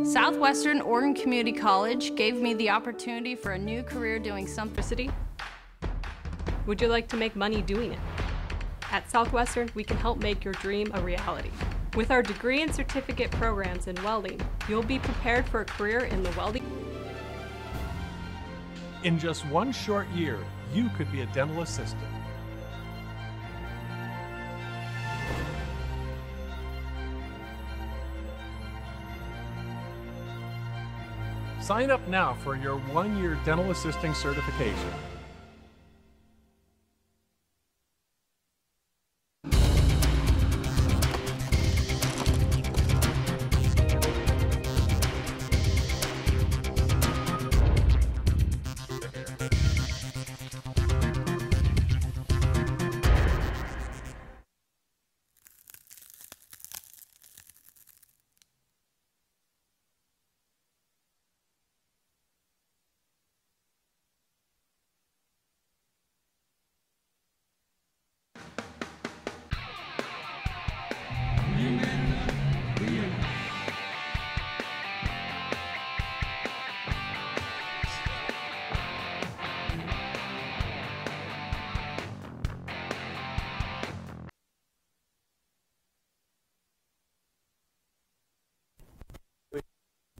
Southwestern Oregon Community College gave me the opportunity for a new career doing something. Would you like to make money doing it? At Southwestern, we can help make your dream a reality. With our degree and certificate programs in welding, you'll be prepared for a career in the welding. In just one short year, you could be a dental assistant. Sign up now for your one-year dental assisting certification.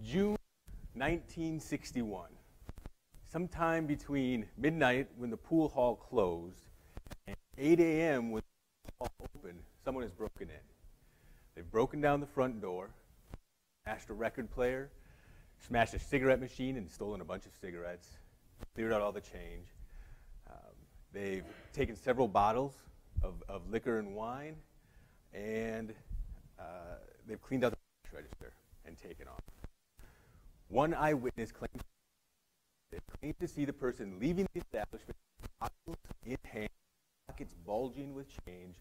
June 1961, sometime between midnight when the pool hall closed and 8 a.m. when the pool hall opened, someone has broken in. They've broken down the front door, smashed a record player, smashed a cigarette machine and stolen a bunch of cigarettes, cleared out all the change. They've taken several bottles of liquor and wine, and they've cleaned out the cash register and taken off. One eyewitness claimed to see the person leaving the establishment, bottles in hand, pockets bulging with change,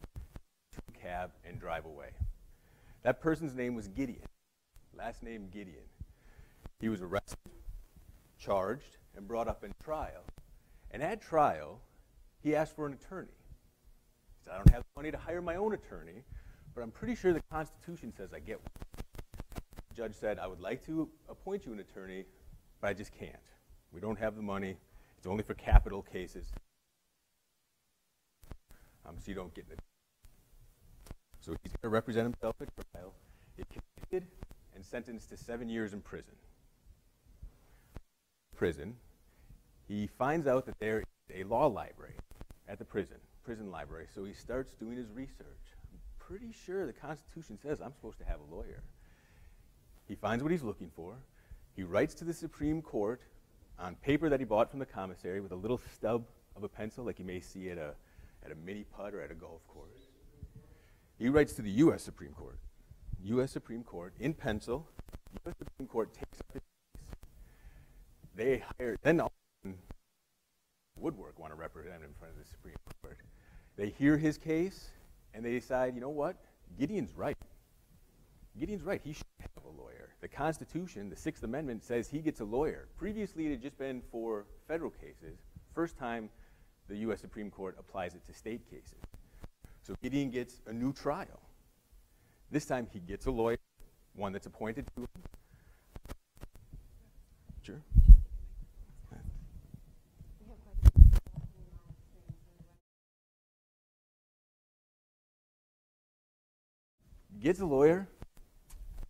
to a cab and drive away. That person's name was Gideon, last name Gideon. He was arrested, charged, and brought up in trial. And at trial, he asked for an attorney. He said, I don't have the money to hire my own attorney, but I'm pretty sure the Constitution says I get one. The judge said, I would like to appoint you an attorney, but I just can't. We don't have the money. It's only for capital cases. So you don't get it. So he's going to represent himself at trial. He's convicted and sentenced to 7 years in prison. He finds out that there is a law library at the prison library, so he starts doing his research. I'm pretty sure the Constitution says I'm supposed to have a lawyer. He finds what he's looking for. He writes to the Supreme Court on paper that he bought from the commissary with a little stub of a pencil like you may see at a mini putt or at a golf course. He writes to the U.S. Supreme Court. U.S. Supreme Court in pencil. U.S. Supreme Court takes up his case. They hire, then all Woodwork want to represent him in front of the Supreme Court. They hear his case and they decide, you know what? Gideon's right. Gideon's right. He should have a lawyer. The Constitution, the Sixth Amendment, says he gets a lawyer. Previously, it had just been for federal cases. First time the U.S. Supreme Court applies it to state cases. So Gideon gets a new trial. This time, he gets a lawyer, one that's appointed to him. Sure. Gets a lawyer,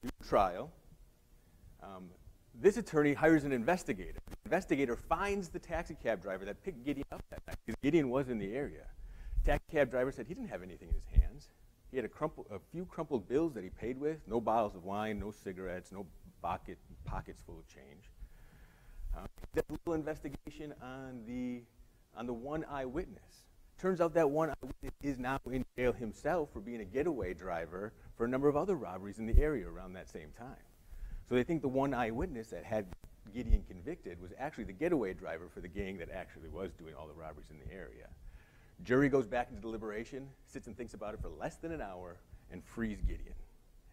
new trial. This attorney hires an investigator. The investigator finds the taxi cab driver that picked Gideon up that night, because Gideon was in the area. Taxi cab driver said he didn't have anything in his hands. He had a few crumpled bills that he paid with, no bottles of wine, no cigarettes, no pockets full of change. He did a little investigation on the one eyewitness. Turns out that one eyewitness is now in jail himself for being a getaway driver for a number of other robberies in the area around that same time. So they think the one eyewitness that had Gideon convicted was actually the getaway driver for the gang that actually was doing all the robberies in the area. Jury goes back into deliberation, sits and thinks about it for less than an hour, and frees Gideon.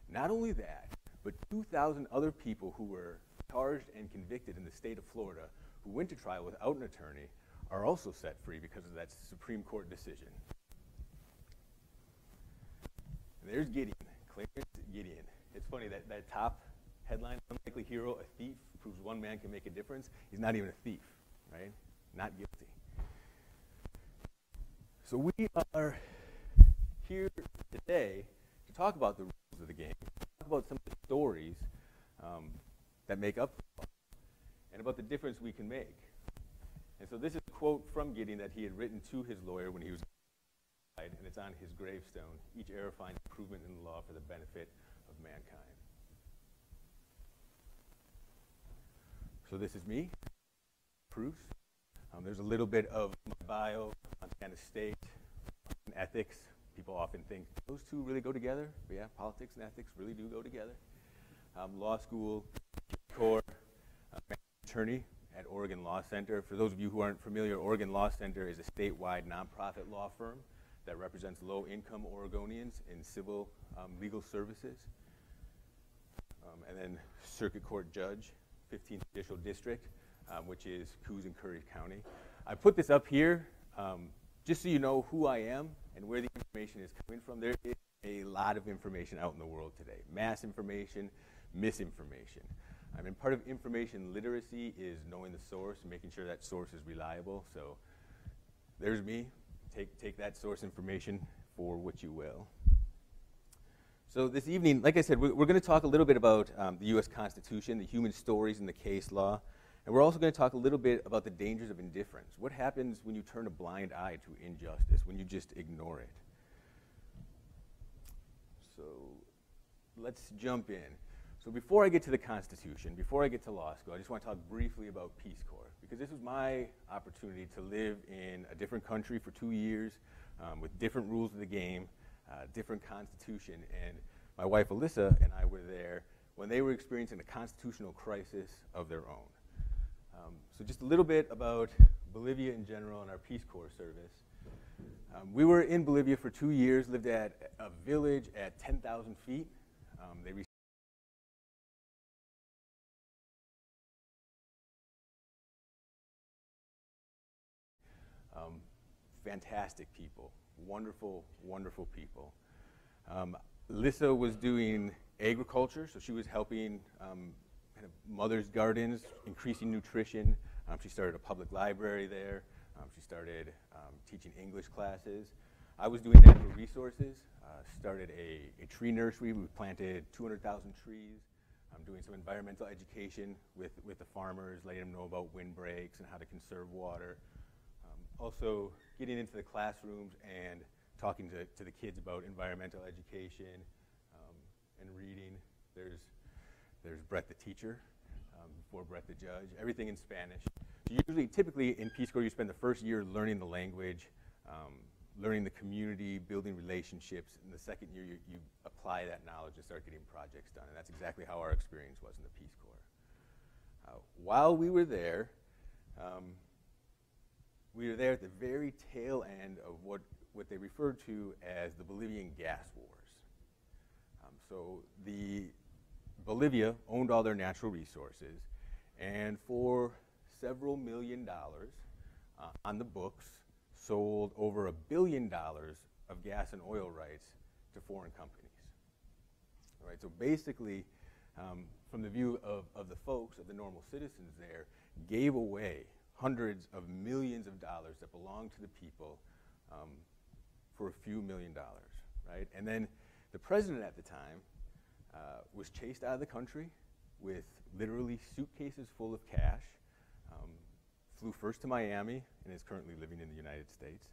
Not only that, but 2,000 other people who were charged and convicted in the state of Florida who went to trial without an attorney are also set free because of that Supreme Court decision. And there's Gideon, Clarence Gideon. It's funny that top headline, unlikely hero, a thief, proves one man can make a difference. He's not even a thief, right? Not guilty. So we are here today to talk about the rules of the game, talk about some of the stories that make up football, and about the difference we can make. And so this is a quote from Gideon that he had written to his lawyer when he was died, and it's on his gravestone. Each error finds improvement in the law for the benefit of mankind. So this is me, Pruess. There's a little bit of my bio, Montana State, ethics. People often think those two really go together. But yeah, politics and ethics really do go together. Law school, Corps, attorney at Oregon Law Center. For those of you who aren't familiar, Oregon Law Center is a statewide nonprofit law firm that represents low-income Oregonians in civil legal services. And then circuit court judge, 15th Judicial District, which is Coos and Curry County. I put this up here just so you know who I am and where the information is coming from. There is a lot of information out in the world today. Mass information, misinformation. And part of information literacy is knowing the source and making sure that source is reliable. So there's me. Take that source information for what you will. So this evening, like I said, we're going to talk a little bit about the U.S. Constitution, the human stories in the case law, and we're also going to talk a little bit about the dangers of indifference. What happens when you turn a blind eye to injustice, when you just ignore it? So let's jump in. So before I get to the Constitution, before I get to law school, I just want to talk briefly about Peace Corps, because this was my opportunity to live in a different country for 2 years with different rules of the game, different constitution, and my wife Alyssa and I were there when they were experiencing a constitutional crisis of their own. So just a little bit about Bolivia in general and our Peace Corps service. We were in Bolivia for 2 years, lived at a village at 10,000 feet. They fantastic people, wonderful, wonderful people. Alyssa was doing agriculture, so she was helping kind of mothers' gardens, increasing nutrition. She started a public library there. She started teaching English classes. I was doing natural resources, started a tree nursery. We planted 200,000 trees. I'm doing some environmental education with the farmers, letting them know about windbreaks and how to conserve water. Also getting into the classrooms and talking to the kids about environmental education and reading. There's Brett the teacher, before Brett the judge, everything in Spanish. So typically in Peace Corps, you spend the first year learning the language, learning the community, building relationships, and the second year you apply that knowledge and start getting projects done, and that's exactly how our experience was in the Peace Corps. While we were there at the very tail end of what they referred to as the Bolivian gas wars. So Bolivia owned all their natural resources, and for several $1 million on the books, sold over $1 billion of gas and oil rights to foreign companies. All right, so basically, from the view of the folks, of the normal citizens there, gave away hundreds of millions of dollars that belonged to the people for a few $1 million, right? And then the president at the time was chased out of the country with literally suitcases full of cash, flew first to Miami and is currently living in the United States.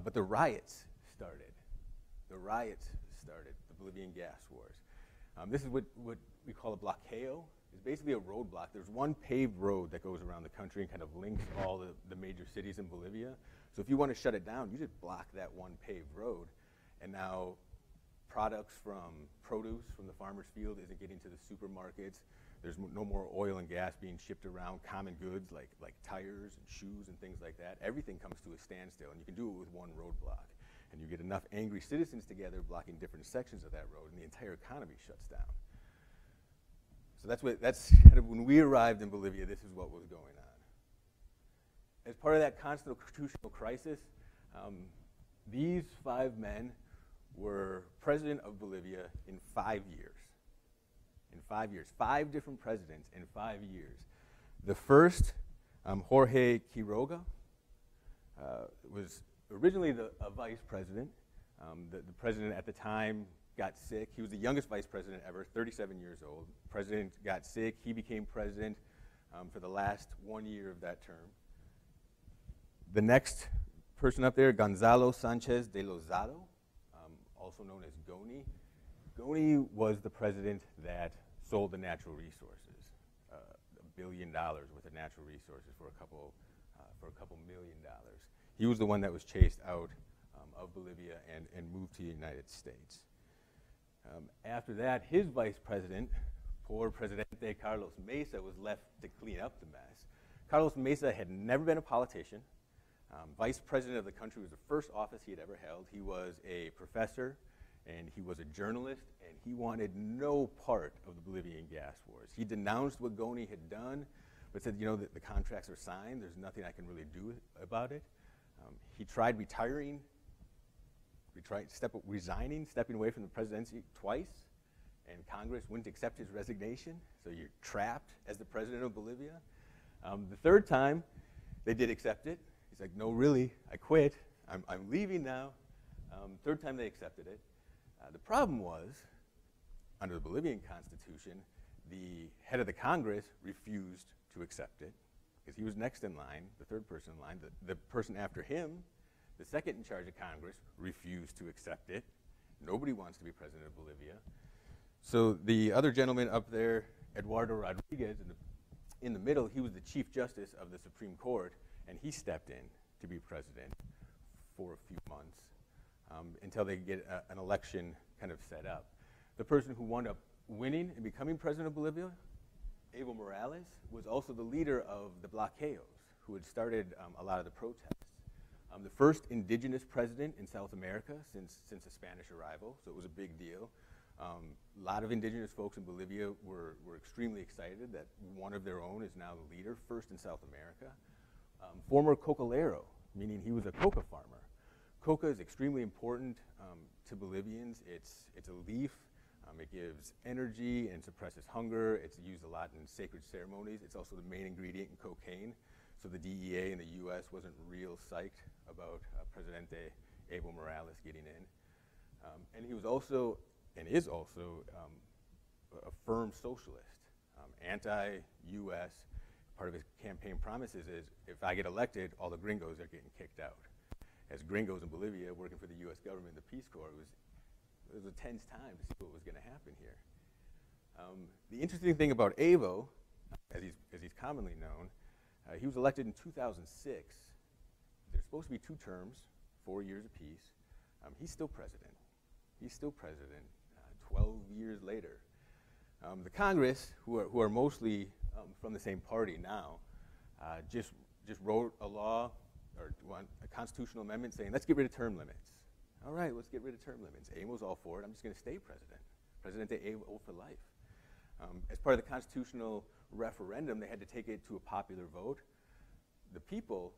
But the riots started. The Bolivian gas wars. This is what we call a bloqueo. It's basically a roadblock. There's one paved road that goes around the country and kind of links all the major cities in Bolivia. So if you want to shut it down, you just block that one paved road. And now products from produce from the farmer's field isn't getting to the supermarkets. There's no more oil and gas being shipped around. Common goods like tires and shoes and things like that. Everything comes to a standstill, and you can do it with one roadblock. And you get enough angry citizens together blocking different sections of that road, and the entire economy shuts down. So that's kind of when we arrived in Bolivia, this is what was going on. As part of that constitutional crisis, these 5 men were president of Bolivia in 5 years. In 5 years. 5 different presidents in 5 years. The first, Jorge Quiroga, was originally a vice president. The president at the time got sick. He was the youngest vice president ever, 37 years old. President got sick. He became president for the last 1 year of that term. The next person up there, Gonzalo Sanchez de Lozado, also known as Goni. Goni was the president that sold the natural resources, $1 billion worth of natural resources for a couple $1 million. He was the one that was chased out of Bolivia and moved to the United States. After that, his vice president, poor Presidente Carlos Mesa, was left to clean up the mess. Carlos Mesa had never been a politician. Vice president of the country was the first office he had ever held. He was a professor, and he was a journalist, and he wanted no part of the Bolivian gas wars. He denounced what Goni had done, but said, you know, the contracts are signed. There's nothing I can really do about it. He tried retiring. Resigning, stepping away from the presidency twice, and Congress wouldn't accept his resignation, so you're trapped as the president of Bolivia. The third time, they did accept it. He's like, no, really, I quit. I'm leaving now. Third time they accepted it. The problem was, under the Bolivian Constitution, the head of the Congress refused to accept it, because he was next in line, the third person in line. The person after him, the second in charge of Congress, refused to accept it. Nobody wants to be president of Bolivia. So the other gentleman up there, Eduardo Rodriguez, in the middle, he was the Chief Justice of the Supreme Court, and he stepped in to be president for a few months until they could get an election kind of set up. The person who wound up winning and becoming president of Bolivia, Evo Morales, was also the leader of the bloqueos, who had started a lot of the protests. The first indigenous president in South America since the Spanish arrival, so it was a big deal. A lot of indigenous folks in Bolivia were extremely excited that one of their own is now the leader, first in South America. Former cocalero, meaning he was a coca farmer. Coca is extremely important to Bolivians. It's a leaf. It gives energy and suppresses hunger. It's used a lot in sacred ceremonies. It's also the main ingredient in cocaine. So the DEA in the U.S. wasn't real psyched about Presidente Evo Morales getting in. And he was also, and is also, a firm socialist, anti-U.S. Part of his campaign promises is, if I get elected, all the gringos are getting kicked out. As gringos in Bolivia working for the U.S. government, the Peace Corps, it was a tense time to see what was going to happen here. The interesting thing about Evo, as he's commonly known, he was elected in 2006. There's supposed to be 2 terms, 4 years apiece. He's still president. He's still president 12 years later. The Congress, who are mostly from the same party now, just wrote a law or a constitutional amendment saying, let's get rid of term limits. All right, let's get rid of term limits. Evo's all for it. I'm just going to stay president. Presidente Evo for life. As part of the constitutional referendum, they had to take it to a popular vote. The people,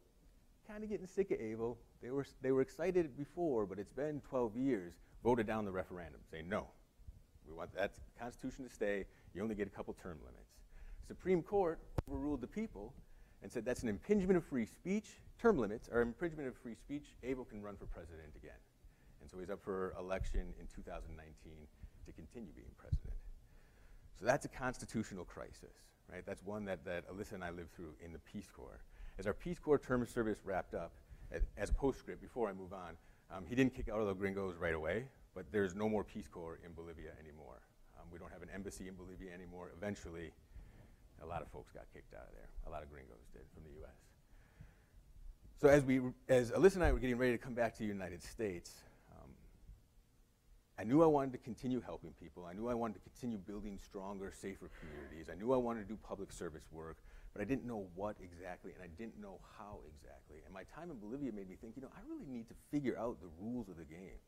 kind of getting sick of Evo, they were excited before, but it's been 12 years, voted down the referendum, saying no. We want that Constitution to stay. You only get a couple term limits. Supreme Court overruled the people and said that's an impingement of free speech. Term limits are impingement of free speech. Evo can run for president again. And so he's up for election in 2019 to continue being president. So that's a constitutional crisis, right? That's one that Alyssa and I lived through in the Peace Corps. As our Peace Corps term of service wrapped up, as a postscript, before I move on, he didn't kick out all the gringos right away, but there's no more Peace Corps in Bolivia anymore. We don't have an embassy in Bolivia anymore. Eventually, a lot of folks got kicked out of there. A lot of gringos did from the U.S. So as Alyssa and I were getting ready to come back to the United States, I knew I wanted to continue helping people. I knew I wanted to continue building stronger, safer communities. I knew I wanted to do public service work, but I didn't know what exactly, and I didn't know how exactly. And my time in Bolivia made me think, you know, I really need to figure out the rules of the game.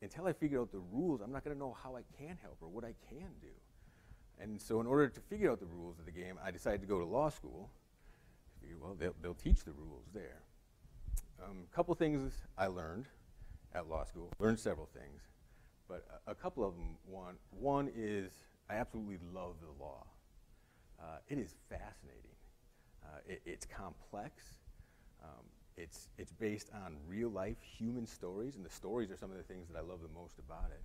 Until I figure out the rules, I'm not going to know how I can help or what I can do. And so in order to figure out the rules of the game, I decided to go to law school. I figured, well, they'll teach the rules there. A couple things I learned at law school, learned several things, but a couple of them. One is I absolutely love the law. It is fascinating. It's complex. It's based on real-life human stories, and the stories are some of the things that I love the most about it.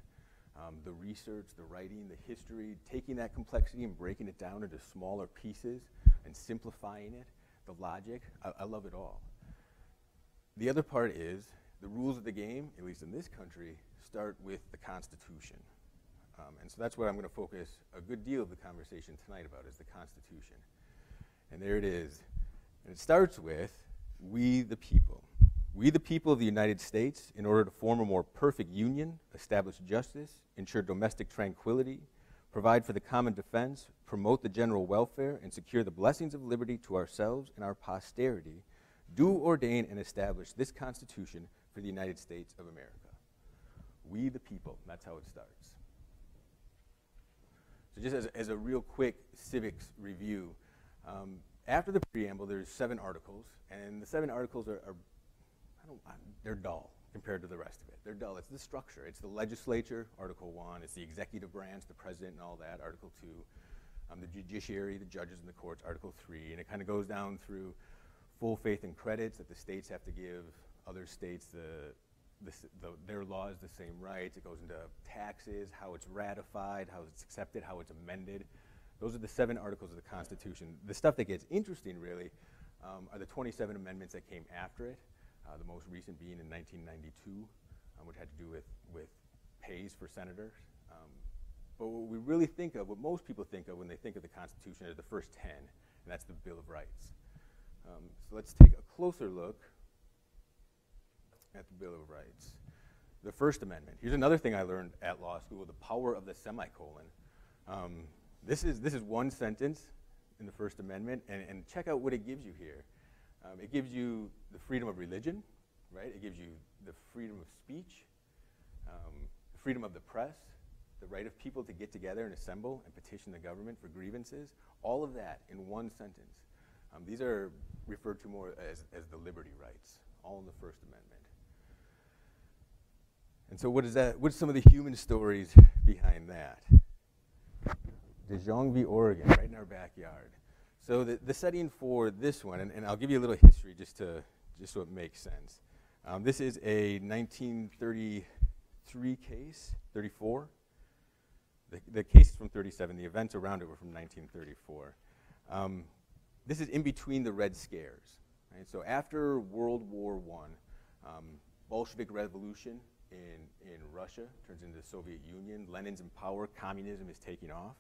The research, the writing, the history, taking that complexity and breaking it down into smaller pieces and simplifying it, the logic, I love it all. The other part is the rules of the game, at least in this country, start with the Constitution. And so that's what I'm going to focus a good deal of the conversation tonight about, is the Constitution. And there it is. And it starts with, we the people. We the people of the United States, in order to form a more perfect union, establish justice, ensure domestic tranquility, provide for the common defense, promote the general welfare, and secure the blessings of liberty to ourselves and our posterity, do ordain and establish this Constitution for the United States of America. We the people, that's how it starts. So just as a real quick civics review, after the preamble, there's 7 articles, and the 7 articles they're dull compared to the rest of it. They're dull. It's the structure. It's the legislature, Article 1. It's the executive branch, the president and all that, Article 2. The judiciary, the judges and the courts, Article 3. And it kind of goes down through full faith and credits that the states have to give other states their laws the same rights. It goes into taxes, how it's ratified, how it's accepted, how it's amended. Those are the 7 articles of the Constitution. The stuff that gets interesting, really, are the 27 amendments that came after it, the most recent being in 1992, which had to do with pays for senators. But what we really think of, what most people think of when they think of the Constitution, are the first 10, and that's the Bill of Rights. So let's take a closer look at the Bill of Rights. The First Amendment. Here's another thing I learned at law school, the power of the semicolon. This is one sentence in the First Amendment, and check out what it gives you here. It gives you the freedom of religion, right? It gives you the freedom of speech, the freedom of the press, the right of people to get together and assemble and petition the government for grievances, all of that in one sentence. These are referred to more as the liberty rights, all in the First Amendment. And so what is that? What's some of the human stories behind that? Danger v. Oregon, right in our backyard. So the setting for this one, and I'll give you a little history just so it makes sense. This is a 1933 case, 34. The case is from 37. The events around it were from 1934. This is in between the Red Scares. Right? So after World War I, Bolshevik Revolution in Russia turns into the Soviet Union. Lenin's in power. Communism is taking off.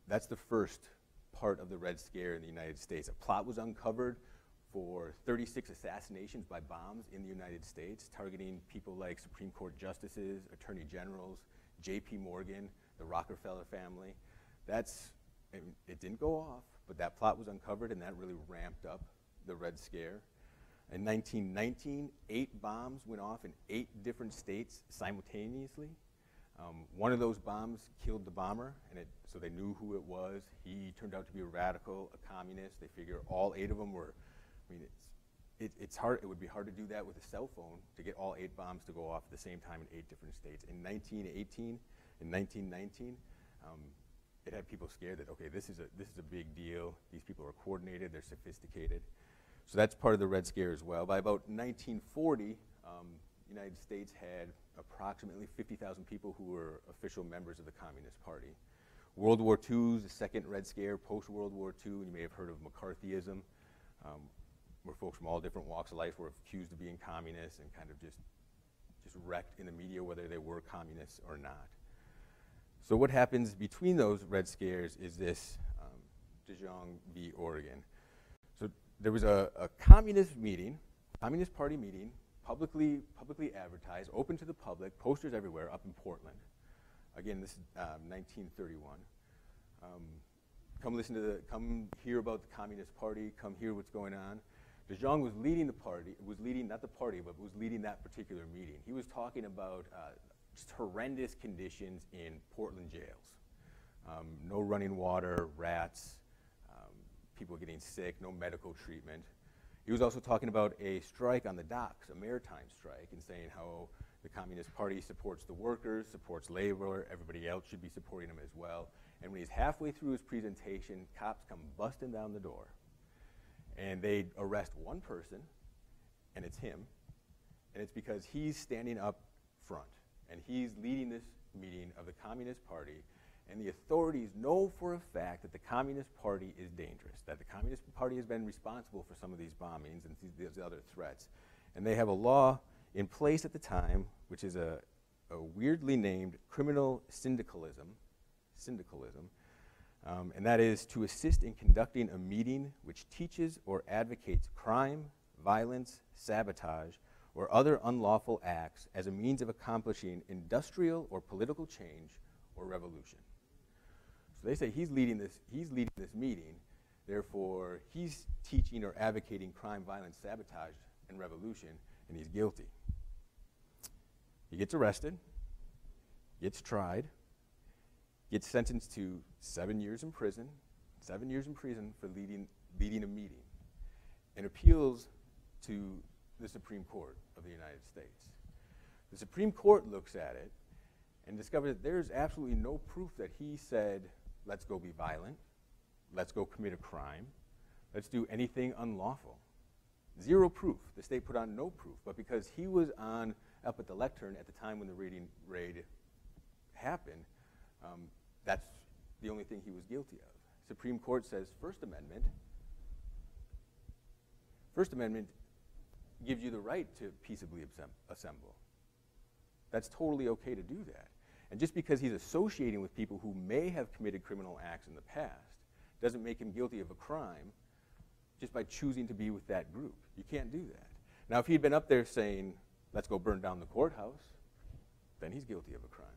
That's the first part of the Red Scare in the United States. A plot was uncovered for 36 assassinations by bombs in the United States, targeting people like Supreme Court justices, attorney generals, J.P. Morgan, the Rockefeller family. It didn't go off, but that plot was uncovered, and that really ramped up the Red Scare. In 1919, 8 bombs went off in 8 different states simultaneously. One of those bombs killed the bomber, so they knew who it was. He turned out to be a radical, a communist. They figure all 8 of them were, it's hard. It would be hard to do that with a cell phone, to get all 8 bombs to go off at the same time in 8 different states. In 1918 and 1919, it had people scared that, okay, this is a big deal. These people are coordinated, they're sophisticated. So that's part of the Red Scare as well. By about 1940, the United States had approximately 50,000 people who were official members of the Communist Party. World War II is the second Red Scare, post-World War II, and you may have heard of McCarthyism, where folks from all different walks of life were accused of being communists and kind of just wrecked in the media whether they were communists or not. So what happens between those Red Scares is this Dajon v. Oregon. So there was a communist meeting, Communist Party meeting, publicly advertised, open to the public, posters everywhere up in Portland. Again, this is 1931. Come hear about the Communist Party, come hear what's going on. Dajon was leading the party, was leading that particular meeting. He was talking about just horrendous conditions in Portland jails. No running water, rats, people getting sick, no medical treatment. He was also talking about a strike on the docks, a maritime strike, and saying how The Communist Party supports the workers, supports labor, everybody else should be supporting him as well. And when he's halfway through his presentation, cops come busting down the door. And they arrest one person, and it's him. And it's because he's standing up front, and he's leading this meeting of the Communist Party. And the authorities know for a fact that the Communist Party is dangerous, that the Communist Party has been responsible for some of these bombings and these other threats. And they have a law in place at the time, which is a weirdly named criminal syndicalism, and that is to assist in conducting a meeting which teaches or advocates crime, violence, sabotage, or other unlawful acts as a means of accomplishing industrial or political change or revolution. So they say he's leading this meeting, therefore he's teaching or advocating crime, violence, sabotage, and revolution, and he's guilty. He gets arrested, gets tried, gets sentenced to 7 years in prison for leading a meeting, and appeals to the Supreme Court of the United States. The Supreme Court looks at it and discovers that there's absolutely no proof that he said, let's go be violent, let's go commit a crime, let's do anything unlawful. Zero proof. The state put on no proof, but because he was up at the lectern at the time when the raid happened, that's the only thing he was guilty of. Supreme Court says First Amendment gives you the right to peaceably assemble. That's totally okay to do that. And just because he's associating with people who may have committed criminal acts in the past doesn't make him guilty of a crime just by choosing to be with that group. You can't do that. Now, if he'd been up there saying, let's go burn down the courthouse, then he's guilty of a crime.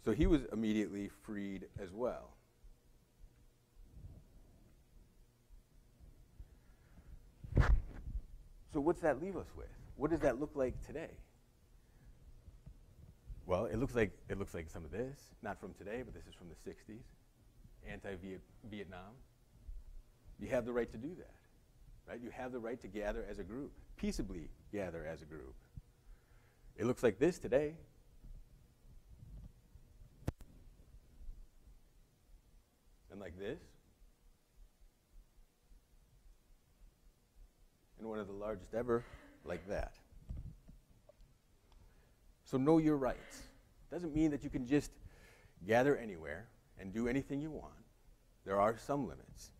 So he was immediately freed as well. So what's that leave us with? What does that look like today? Well, it looks like some of this, not from today, but this is from the 60s, anti-Vietnam. You have the right to do that, right? You have the right to gather as a group, peaceably gather as a group. It looks like this today. And like this. And one of the largest ever, like that. So know your rights. Doesn't mean that you can just gather anywhere and do anything you want. There are some limits.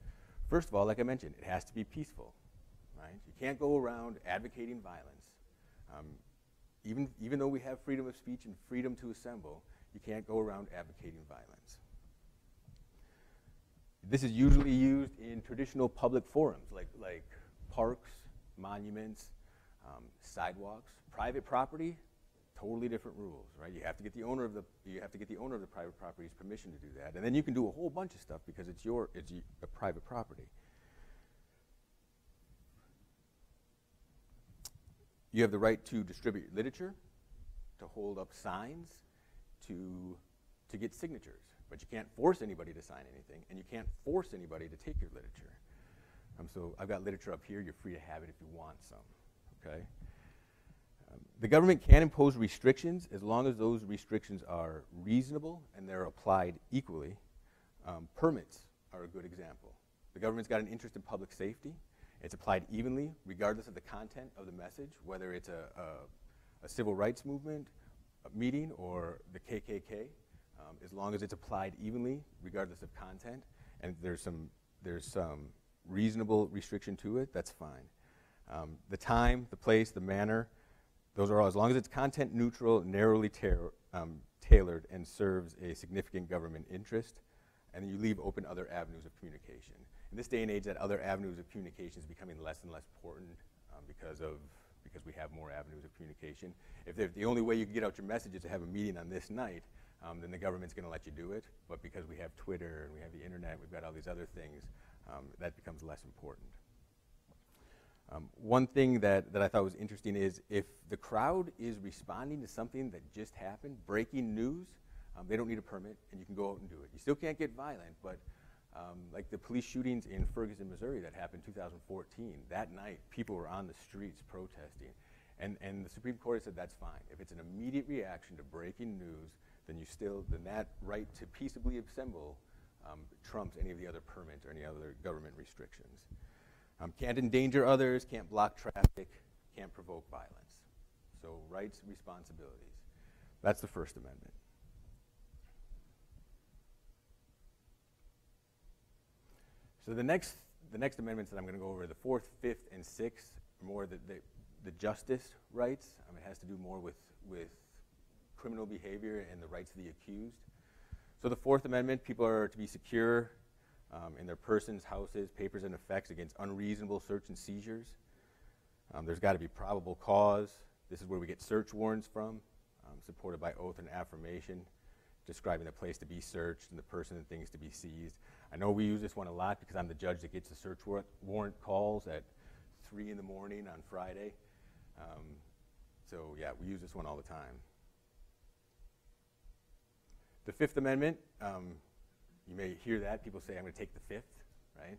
First of all, like I mentioned, it has to be peaceful, right? You can't go around advocating violence. Even though we have freedom of speech and freedom to assemble, you can't go around advocating violence. This is usually used in traditional public forums, like parks, monuments, sidewalks. Private property, totally different rules, right? You have to get the owner of the private property's permission to do that, and then you can do a whole bunch of stuff because it's a private property. You have the right to distribute literature, to hold up signs, to get signatures, but you can't force anybody to sign anything, and you can't force anybody to take your literature. So I've got literature up here. You're free to have it if you want some, okay? The government can impose restrictions as long as those restrictions are reasonable and they're applied equally. Permits are a good example. The government's got an interest in public safety. It's applied evenly regardless of the content of the message, whether it's a civil rights movement meeting or the KKK, as long as it's applied evenly regardless of content and there's some reasonable restriction to it, that's fine. The time, the place, the manner, those are all, as long as it's content neutral, narrowly tailored, and serves a significant government interest, and then you leave open other avenues of communication. In this day and age, that other avenues of communication is becoming less and less important because we have more avenues of communication. If the only way you can get out your message is to have a meeting on this night, then the government's going to let you do it. But because we have Twitter and we have the internet, we've got all these other things, that becomes less important. One thing that I thought was interesting is if the crowd is responding to something that just happened, breaking news, they don't need a permit and you can go out and do it. You still can't get violent, but like the police shootings in Ferguson, Missouri that happened in 2014, that night people were on the streets protesting. And the Supreme Court has said that's fine. If it's an immediate reaction to breaking news, then that right to peaceably assemble trumps any of the other permits or any other government restrictions. Can't endanger others, can't block traffic, can't provoke violence. So rights, responsibilities. That's the First Amendment. So the next amendments that I'm going to go over, the 4th, 5th, and 6th, are more the justice rights. It has to do more with criminal behavior and the rights of the accused. So the 4th Amendment, people are to be secure in their persons, houses, papers, and effects against unreasonable search and seizures. There's got to be probable cause. This is where we get search warrants from, supported by oath and affirmation, describing the place to be searched and the person and things to be seized. I know we use this one a lot because I'm the judge that gets the search warrant calls at 3 in the morning on Friday. So yeah, we use this one all the time. The 5th Amendment, you may hear that. People say, I'm going to take the 5th, right?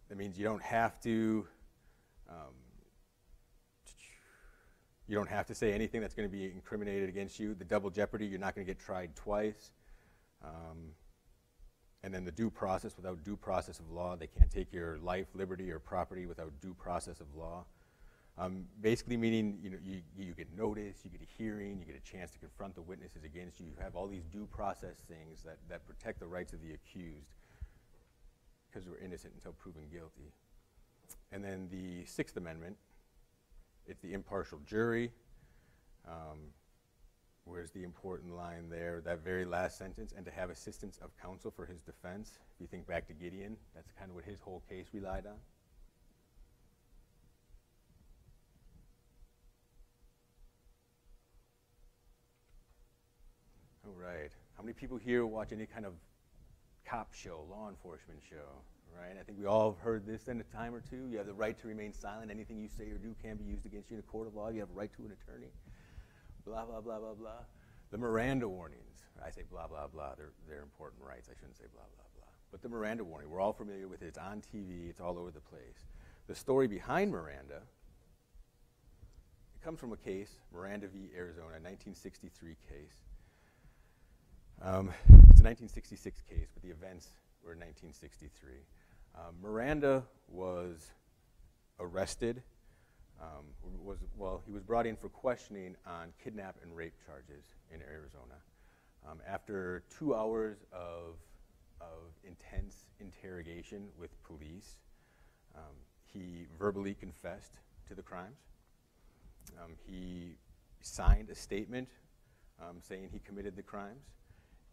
That means you don't have to say anything that's going to be incriminated against you. The double jeopardy, you're not going to get tried twice. And then the due process, without due process of law, they can't take your life, liberty, or property without due process of law. Basically meaning, you get notice, you get a hearing, you get a chance to confront the witnesses against you. You have all these due process things that protect the rights of the accused because they were innocent until proven guilty. And then the 6th Amendment, it's the impartial jury. Where's the important line there? That very last sentence, and to have assistance of counsel for his defense. If you think back to Gideon, that's kind of what his whole case relied on. All right. How many people here watch any kind of cop show, law enforcement show? Right? I think we all have heard this in a time or two. You have the right to remain silent. Anything you say or do can be used against you in a court of law. You have a right to an attorney. Blah, blah, blah, blah, blah. The Miranda warnings. I say blah, blah, blah. They're important rights. I shouldn't say blah, blah, blah. But the Miranda warning, we're all familiar with it. It's on TV. It's all over the place. The story behind Miranda, it comes from a case, Miranda v. Arizona, 1963 case. It's a 1966 case, but the events were in 1963. Miranda was arrested. He was brought in for questioning on kidnap and rape charges in Arizona. After 2 hours of intense interrogation with police, he verbally confessed to the crimes. He signed a statement saying he committed the crimes,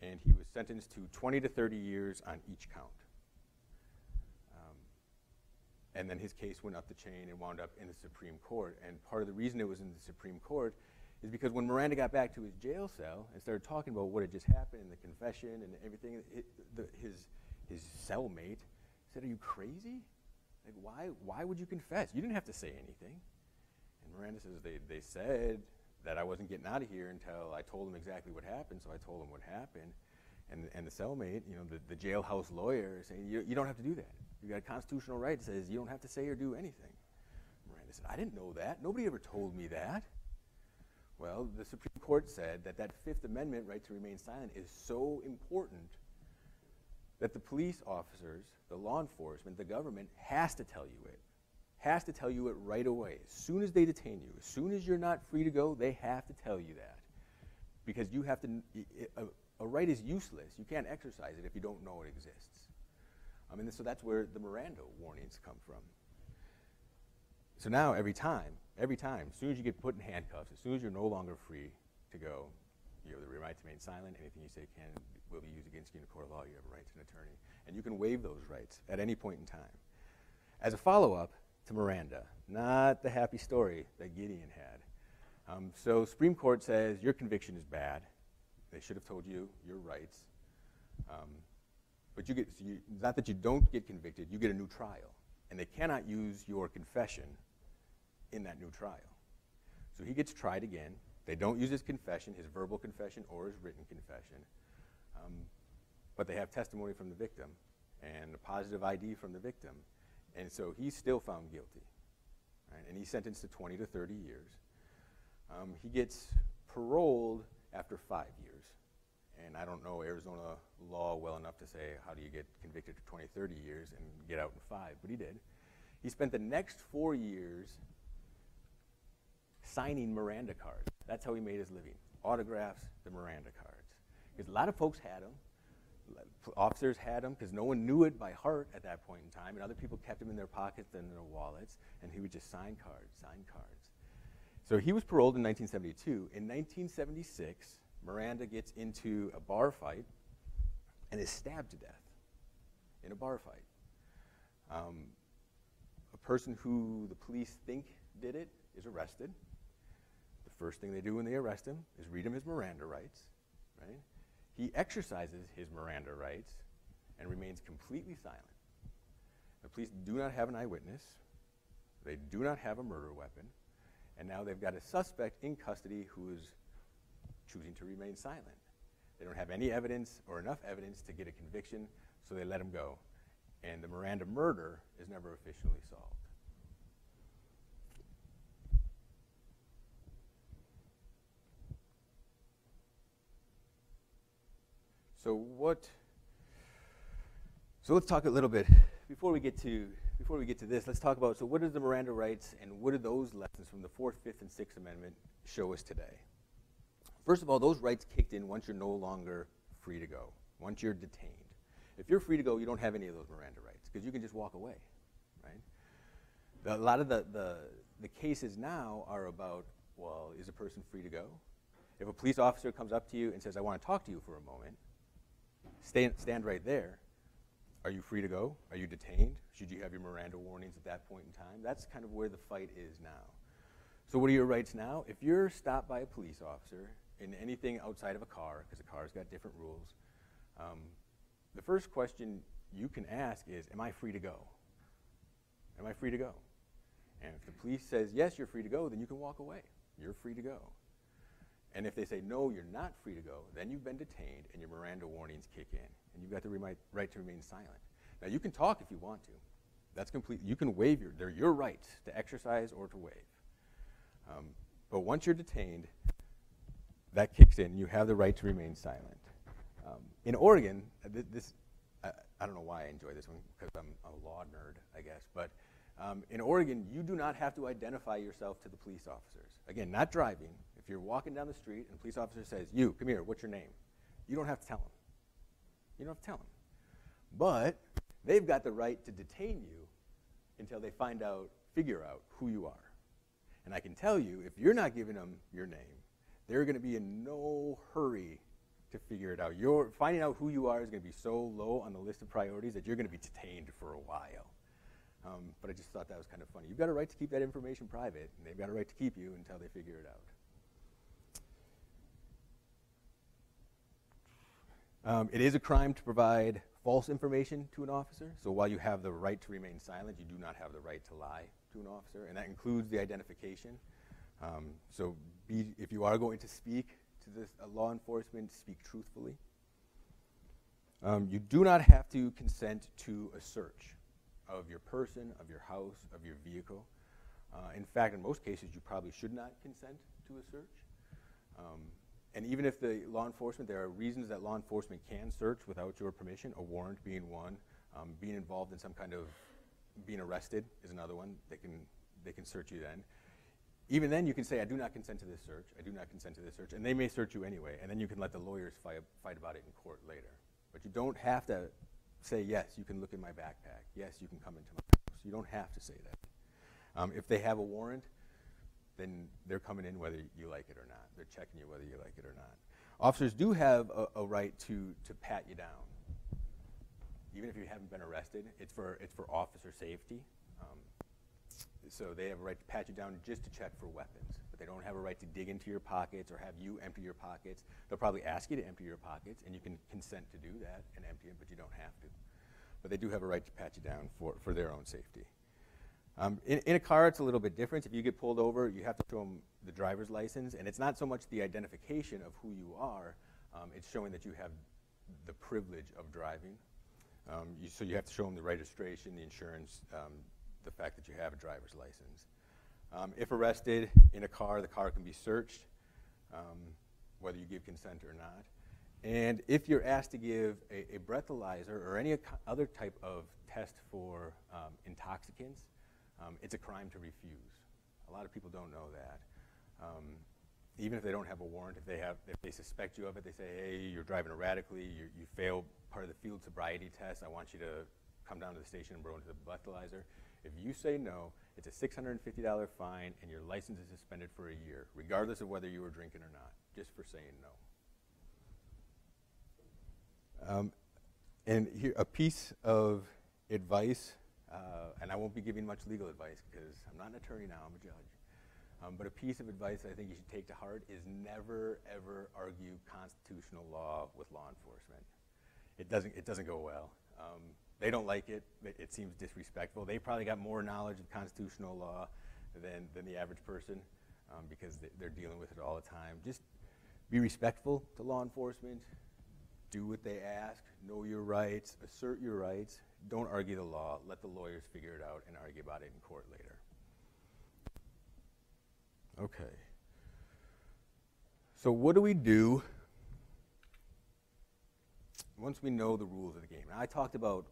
and he was sentenced to 20 to 30 years on each count. And then his case went up the chain and wound up in the Supreme Court. And part of the reason it was in the Supreme Court is because when Miranda got back to his jail cell and started talking about what had just happened and the confession and everything, his cellmate said, "Are you crazy? Like, why would you confess? You didn't have to say anything." And Miranda says, they said that I wasn't getting out of here until I told them exactly what happened, so I told them what happened. And the cellmate, the jailhouse lawyer is saying, you don't have to do that. You've got a constitutional right that says you don't have to say or do anything. Miranda said, I didn't know that. Nobody ever told me that. Well, the Supreme Court said that 5th Amendment right to remain silent is so important that the police officers, the law enforcement, the government has to tell you it. Has to tell you it right away. As soon as they detain you, as soon as you're not free to go, they have to tell you that. Because you have to, a right is useless. You can't exercise it if you don't know it exists. So that's where the Miranda warnings come from. So now every time, as soon as you get put in handcuffs, as soon as you're no longer free to go, you have the right to remain silent. Anything you say will be used against you in a court of law. You have a right to an attorney. And you can waive those rights at any point in time. As a follow-up to Miranda, not the happy story that Gideon had. So Supreme Court says your conviction is bad. They should have told you your rights. But not that you don't get convicted, you get a new trial. And they cannot use your confession in that new trial. So he gets tried again. They don't use his confession, his verbal confession or his written confession. But they have testimony from the victim and a positive ID from the victim. And so he's still found guilty. right? And he's sentenced to 20 to 30 years. He gets paroled after 5 years. And I don't know Arizona law well enough to say how do you get convicted for 20, 30 years and get out in 5, but he did. He spent the next 4 years signing Miranda cards. That's how he made his living. Autographs, the Miranda cards. Because a lot of folks had them. Officers had them because no one knew it by heart at that point in time, and other people kept them in their pockets and in their wallets, and he would just sign cards, sign cards. So he was paroled in 1972. In 1976, Miranda gets into a bar fight and is stabbed to death in a bar fight. A person who the police think did it is arrested. The first thing they do when they arrest him is read him his Miranda rights, right? He exercises his Miranda rights and remains completely silent. The police do not have an eyewitness. They do not have a murder weapon. And now they've got a suspect in custody who is choosing to remain silent. They don't have any evidence or enough evidence to get a conviction, so they let him go. And the Miranda murder is never officially solved. So let's talk a little bit, before we get to this, let's talk about, so what is the Miranda rights and what do those lessons from the 4th, 5th, and 6th Amendment show us today? First of all, those rights kicked in once you're no longer free to go, once you're detained. If you're free to go, you don't have any of those Miranda rights because you can just walk away, right? A lot of the cases now are about, well, is a person free to go? If a police officer comes up to you and says, I want to talk to you for a moment, stand right there. Are you free to go? Are you detained? Should you have your Miranda warnings at that point in time? That's kind of where the fight is now. So what are your rights now? If you're stopped by a police officer in anything outside of a car, because a car's got different rules, the first question you can ask is, am I free to go? Am I free to go? And if the police says, yes, you're free to go, then you can walk away. You're free to go. And if they say, no, you're not free to go, then you've been detained and your Miranda warnings kick in. And you've got the right to remain silent. Now, you can talk if you want to. That's complete. You can waive they're your rights to exercise or to waive. But once you're detained, that kicks in. You have the right to remain silent. In Oregon, I don't know why I enjoy this one, because I'm a law nerd, I guess. But in Oregon, you do not have to identify yourself to the police officers. Again, not driving. If you're walking down the street and a police officer says, you, come here, what's your name? You don't have to tell them. You don't have to tell them. But they've got the right to detain you until they figure out who you are. And I can tell you, if you're not giving them your name, they're going to be in no hurry to figure it out. Finding out who you are is going to be so low on the list of priorities that you're going to be detained for a while. But I just thought that was kind of funny. You've got a right to keep that information private, and they've got a right to keep you until they figure it out. It is a crime to provide false information to an officer. So while you have the right to remain silent, you do not have the right to lie to an officer, and that includes the identification. If you are going to speak to law enforcement, speak truthfully. You do not have to consent to a search of your person, of your house, of your vehicle. In fact, in most cases, you probably should not consent to a search. And even if there are reasons that law enforcement can search without your permission, a warrant being one, being involved in some kind of being arrested is another one. They can search you then. Even then, you can say, I do not consent to this search. I do not consent to this search. And they may search you anyway. And then you can let the lawyers fight about it in court later. But you don't have to say, yes, you can look in my backpack. Yes, you can come into my house. You don't have to say that. If they have a warrant, then they're coming in whether you like it or not. They're checking you whether you like it or not. Officers do have a right to pat you down. Even if you haven't been arrested, it's for officer safety. So they have a right to pat you down just to check for weapons. But they don't have a right to dig into your pockets or have you empty your pockets. They'll probably ask you to empty your pockets, and you can consent to do that and empty them, but you don't have to. But they do have a right to pat you down for their own safety. In a car, it's a little bit different. If you get pulled over, you have to show them the driver's license, and it's not so much the identification of who you are, it's showing that you have the privilege of driving. So you have to show them the registration, the insurance, the fact that you have a driver's license. If arrested in a car, the car can be searched, whether you give consent or not. And if you're asked to give a breathalyzer or any other type of test for intoxicants, it's a crime to refuse. A lot of people don't know that. Even if they don't have a warrant, if they suspect you of it, they say, hey, you're driving erratically, you failed part of the field sobriety test, I want you to come down to the station and blow into the breathalyzer. If you say no, it's a $650 fine and your license is suspended for a year, regardless of whether you were drinking or not, just for saying no. And here, a piece of advice, and I won't be giving much legal advice because I'm not an attorney now, I'm a judge. But a piece of advice I think you should take to heart is never, ever argue constitutional law with law enforcement. It doesn't go well. They don't like it. It seems disrespectful. They probably got more knowledge of constitutional law than the average person because they're dealing with it all the time. Just be respectful to law enforcement. Do what they ask. Know your rights. Assert your rights. Don't argue the law. Let the lawyers figure it out and argue about it in court later. Okay. So what do we do once we know the rules of the game? Now, I talked about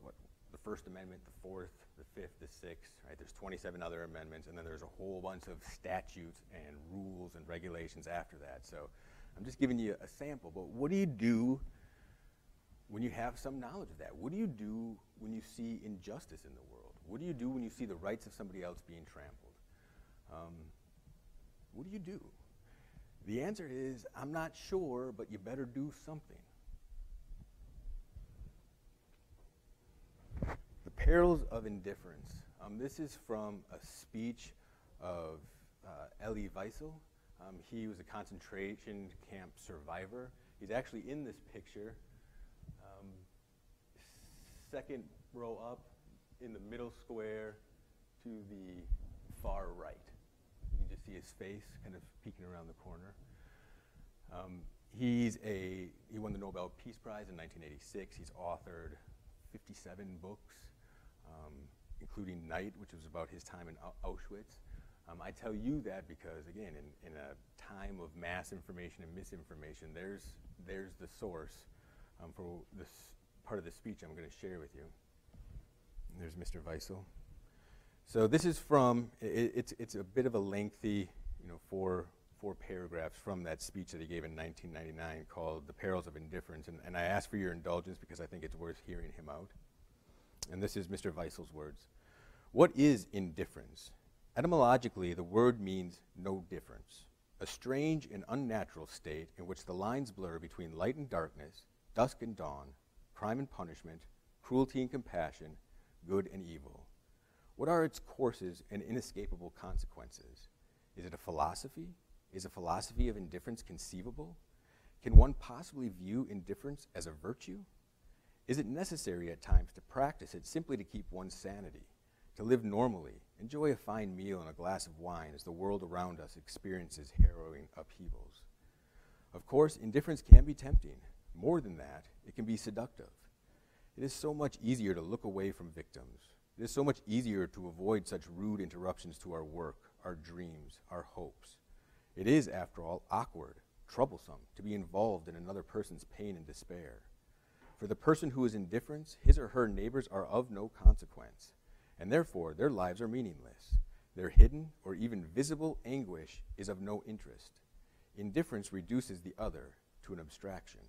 the First Amendment, the Fourth, the Fifth, the Sixth, right? There's 27 other amendments, and then there's a whole bunch of statutes and rules and regulations after that. So I'm just giving you a sample, but what do you do when you have some knowledge of that? What do you do when you see injustice in the world? What do you do when you see the rights of somebody else being trampled? What do you do? The answer is, I'm not sure, but you better do something. The perils of indifference. This is from a speech of Elie Wiesel. He was a concentration camp survivor. He's actually in this picture, second row up in the middle square to the far right. You can just see his face kind of peeking around the corner. He won the Nobel Peace Prize in 1986. He's authored 57 books, including Night, which was about his time in Auschwitz. I tell you that because, again, in a time of mass information and misinformation, there's the source for this part of the speech I'm going to share with you. And there's Mr. Wiesel. So this is from, it's a bit of a lengthy, four paragraphs from that speech that he gave in 1999 called The Perils of Indifference. And I ask for your indulgence because I think it's worth hearing him out. And this is Mr. Wiesel's words. What is indifference? Etymologically, the word means no difference, a strange and unnatural state in which the lines blur between light and darkness, dusk and dawn, crime and punishment, cruelty and compassion, good and evil. What are its courses and inescapable consequences? Is it a philosophy? Is a philosophy of indifference conceivable? Can one possibly view indifference as a virtue? Is it necessary at times to practice it simply to keep one's sanity, to live normally, enjoy a fine meal and a glass of wine as the world around us experiences harrowing upheavals? Of course, indifference can be tempting. More than that, it can be seductive. It is so much easier to look away from victims. It is so much easier to avoid such rude interruptions to our work, our dreams, our hopes. It is, after all, awkward, troublesome to be involved in another person's pain and despair. For the person who is indifferent, his or her neighbors are of no consequence, and therefore their lives are meaningless. Their hidden or even visible anguish is of no interest. Indifference reduces the other to an abstraction.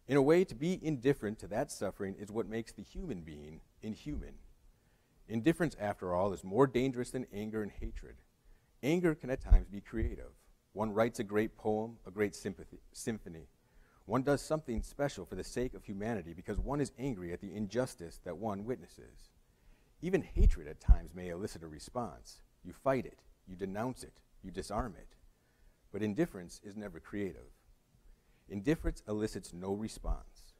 In a way, to be indifferent to that suffering is what makes the human being inhuman. Indifference, after all, is more dangerous than anger and hatred. Anger can at times be creative. One writes a great poem, a great symphony. One does something special for the sake of humanity because one is angry at the injustice that one witnesses. Even hatred at times may elicit a response. You fight it, you denounce it, you disarm it. But indifference is never creative. Indifference elicits no response.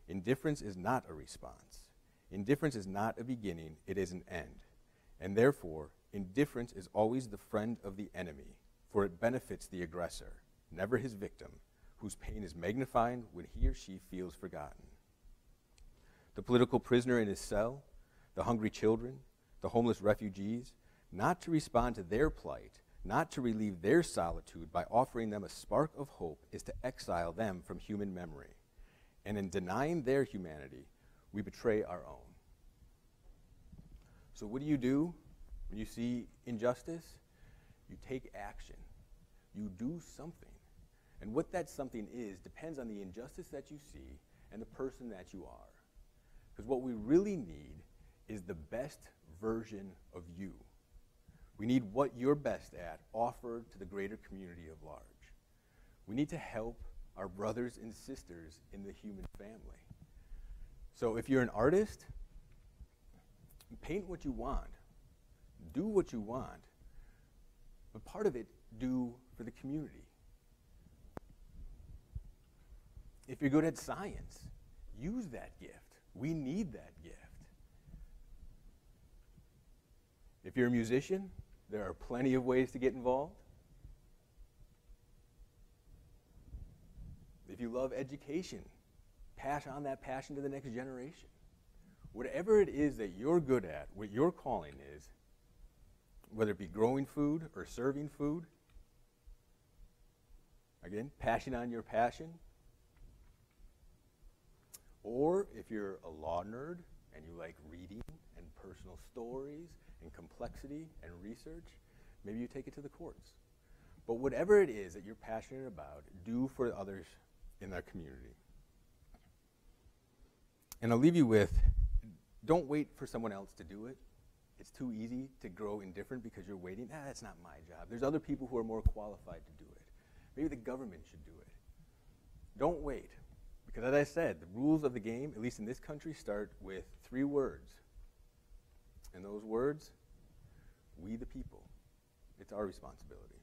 Indifference is not a response. Indifference is not a beginning, it is an end. And therefore, indifference is always the friend of the enemy, for it benefits the aggressor, never his victim, whose pain is magnified when he or she feels forgotten. The political prisoner in his cell, the hungry children, the homeless refugees, not to respond to their plight, not to relieve their solitude by offering them a spark of hope, is to exile them from human memory. And in denying their humanity, we betray our own. So what do? When you see injustice? You take action. You do something. And what that something is depends on the injustice that you see and the person that you are. Because what we really need is the best version of you. We need what you're best at offered to the greater community at large. We need to help our brothers and sisters in the human family. So if you're an artist, paint what you want, do what you want, but part of it, do for the community. If you're good at science, use that gift. We need that gift. If you're a musician, there are plenty of ways to get involved. If you love education, pass on that passion to the next generation. Whatever it is that you're good at, what your calling is, whether it be growing food or serving food, again, passing on your passion. Or if you're a law nerd and you like reading and personal stories and complexity and research, maybe you take it to the courts. But whatever it is that you're passionate about, do for others in our community. And I'll leave you with, don't wait for someone else to do it. It's too easy to grow indifferent because you're waiting. That's not my job. There's other people who are more qualified to do it. Maybe the government should do it. Don't wait. Because as I said, the rules of the game, at least in this country, start with 3 words. And those words, we the people. It's our responsibility.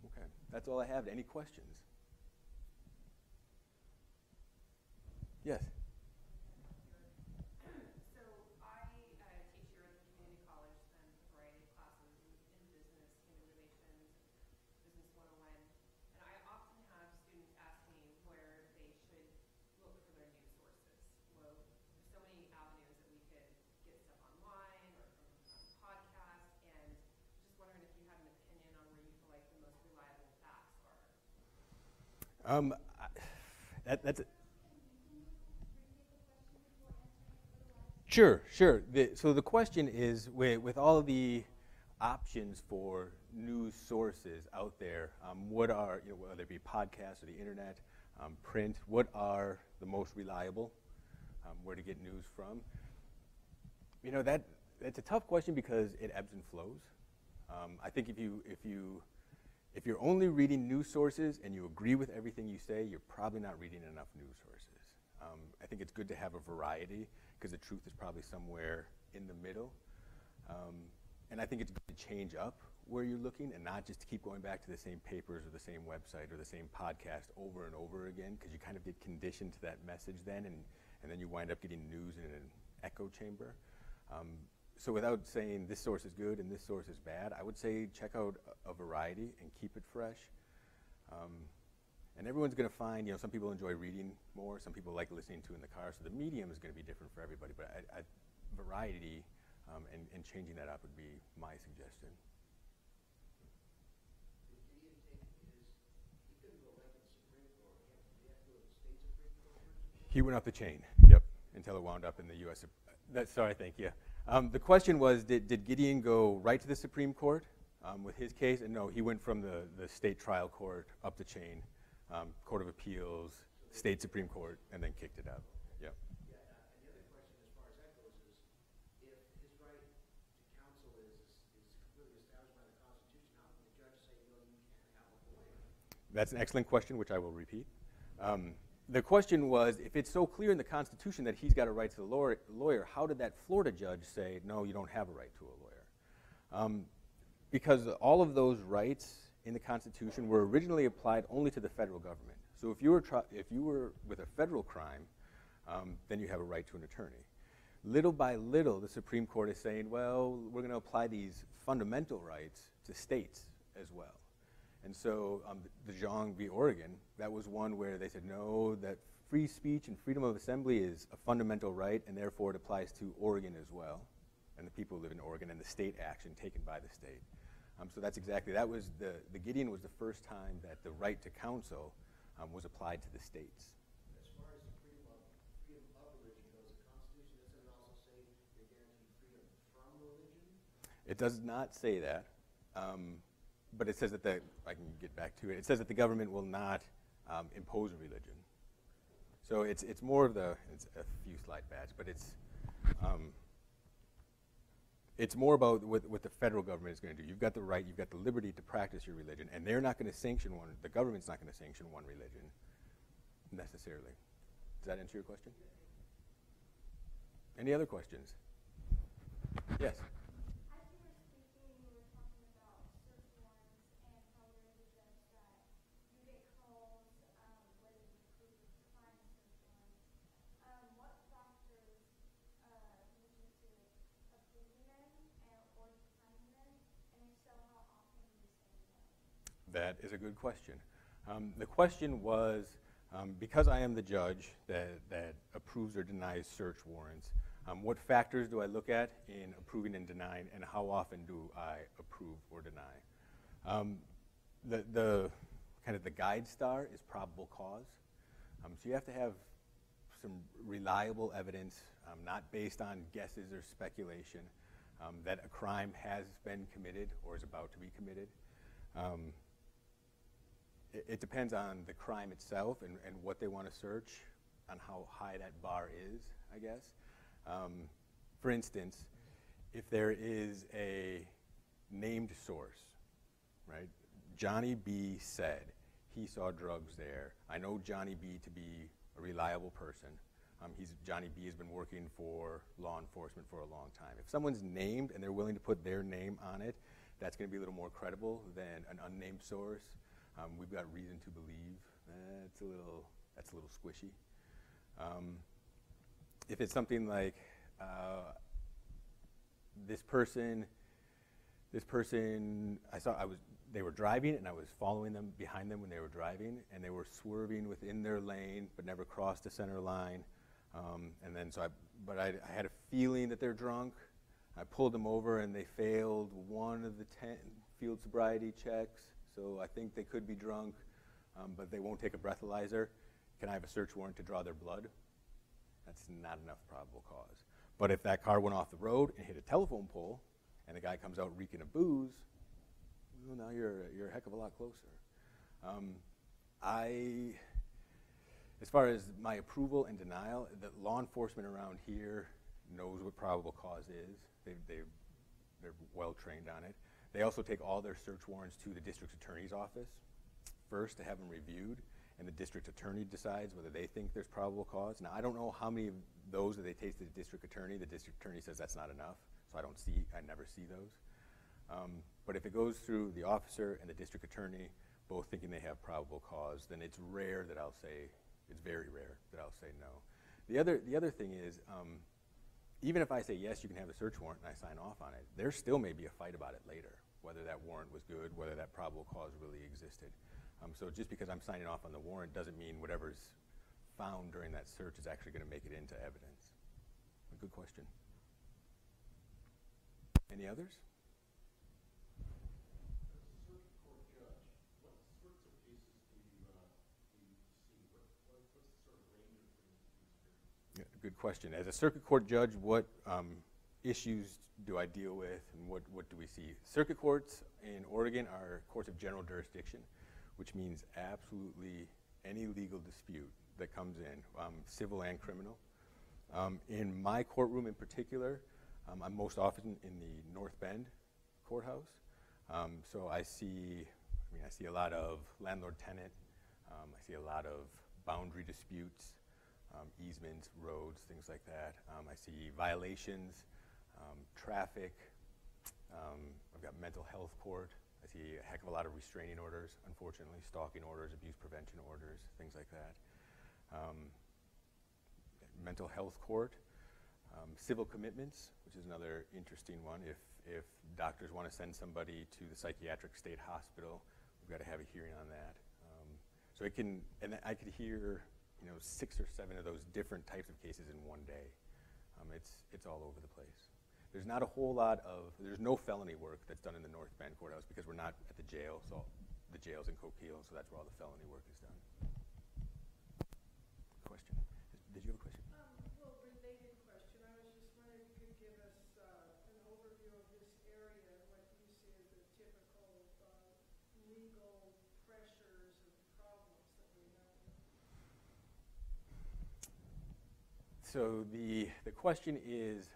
Okay, that's all I have. Any questions? Yes? So I teach here at the community college, and a variety of classes in business, human relations, business 101. And I often have students ask me where they should look for their news sources. Well, there's so many avenues that we could get stuff online or from podcasts, and just wondering if you have an opinion on where you feel like the most reliable facts are. That's Sure. So the question is, with all of the options for news sources out there, what are, whether it be podcasts or the internet, print, what are the most reliable, where to get news from? That's a tough question because it ebbs and flows. I think if you're only reading news sources and you agree with everything you say, you're probably not reading enough news sources. I think it's good to have a variety because the truth is probably somewhere in the middle. And I think it's good to change up where you're looking and not just to keep going back to the same papers or the same website or the same podcast over and over again, because you kind of get conditioned to that message then, and then you wind up getting news in an echo chamber. So without saying this source is good and this source is bad, I would say check out a variety and keep it fresh. And everyone's going to find, some people enjoy reading more, some people like listening to in the car, so the medium is going to be different for everybody, but variety and changing that up would be my suggestion. He went up the chain, yep, until it wound up in the U.S. Thank you. The question was, did Gideon go right to the Supreme Court with his case? And no, he went from the state trial court up the chain, Court of Appeals, state Supreme Court, and then kicked it out. Yep. Yeah, and the other question as far as that goes is, if his right to counsel is completely established by the Constitution, how can the judge say, no, you can't have a lawyer? That's an excellent question, which I will repeat. The question was, if it's so clear in the Constitution that he's got a right to the lawyer, how did that Florida judge say, no, you don't have a right to a lawyer? Because all of those rights in the Constitution were originally applied only to the federal government. So if you were with a federal crime, then you have a right to an attorney. Little by little, the Supreme Court is saying, well, we're going to apply these fundamental rights to states as well. And so the Zhang v. Oregon, that was one where they said, no, that free speech and freedom of assembly is a fundamental right, and therefore it applies to Oregon as well. and the people who live in Oregon and the state action taken by the state. So that's exactly, that was the Gideon was the first time that the right to counsel was applied to the states. As far as the freedom of religion goes, the Constitution, doesn't it also say you're guaranteed freedom from religion? It does not say that, but it says that I can get back to it, it says that the government will not impose a religion. So it's more of it's a few slide back, but it's more about what the federal government is going to do. You've got the right, you've got the liberty to practice your religion, and they're not going to sanction one, the government's not going to sanction one religion necessarily. Does that answer your question? Any other questions? Yes? As you were speaking, you were talking about search warrants and how you're the judge that you get calls whether you approve of crime search warrants. What factors lead you to approving them or declining them? And if so, how often do you say no? That is a good question. The question was, because I am the judge that approves or denies search warrants, what factors do I look at in approving and denying, and how often do I approve or deny? The kind of the guide star is probable cause. So you have to have some reliable evidence, not based on guesses or speculation, that a crime has been committed or is about to be committed. It depends on the crime itself and what they want to search, on how high that bar is, I guess. For instance, if there is a named source, right? Johnny B said he saw drugs there. I know Johnny B to be a reliable person. Johnny B has been working for law enforcement for a long time. If someone's named and they're willing to put their name on it, that's going to be a little more credible than an unnamed source. We've got reason to believe that's a little squishy. If it's something like this person, they were driving and I was following them behind them when they were driving, and they were swerving within their lane but never crossed the center line. And then I had a feeling that they're drunk. I pulled them over and they failed one of the 10 field sobriety checks, so I think they could be drunk, but they won't take a breathalyzer. Can I have a search warrant to draw their blood? That's not enough probable cause. But if that car went off the road and hit a telephone pole, and the guy comes out reeking of booze, well, now you're a heck of a lot closer. As far as my approval and denial, the law enforcement around here knows what probable cause is. They're well trained on it. They also take all their search warrants to the district attorney's office first to have them reviewed, and the district attorney decides whether they think there's probable cause. Now, I don't know how many of those that they take to the district attorney. The district attorney says that's not enough, so I never see those. But if it goes through the officer and the district attorney, both thinking they have probable cause, then it's rare that I'll say, it's very rare that I'll say no. The other thing is, even if I say yes, you can have a search warrant and I sign off on it, there still may be a fight about it later, whether that warrant was good, whether that probable cause really existed. So just because I'm signing off on the warrant doesn't mean whatever's found during that search is actually going to make it into evidence. A good question. Any others? Yeah, good question. As a circuit court judge, what issues do I deal with, and what do we see? Circuit courts in Oregon are courts of general jurisdiction, which means absolutely any legal dispute that comes in, civil and criminal. In my courtroom in particular, I'm most often in the North Bend courthouse. So I see a lot of landlord-tenant. I see a lot of boundary disputes, easements, roads, things like that. I see violations, traffic. I've got mental health court. I see a heck of a lot of restraining orders, unfortunately, stalking orders, abuse prevention orders, things like that. Mental health court. Civil commitments, which is another interesting one. If doctors want to send somebody to the psychiatric state hospital, we've got to have a hearing on that. So it can, and I could hear, 6 or 7 of those different types of cases in one day. It's all over the place. there's not a whole lot of, there's no felony work that's done in the North Bend courthouse because we're not at the jail, so the jail's in Coquille, so that's where all the felony work is done. Question? Did you have a question? Well, related question. I was just wondering if you could give us an overview of this area and what you see as the typical legal pressures and problems that we have. So the question is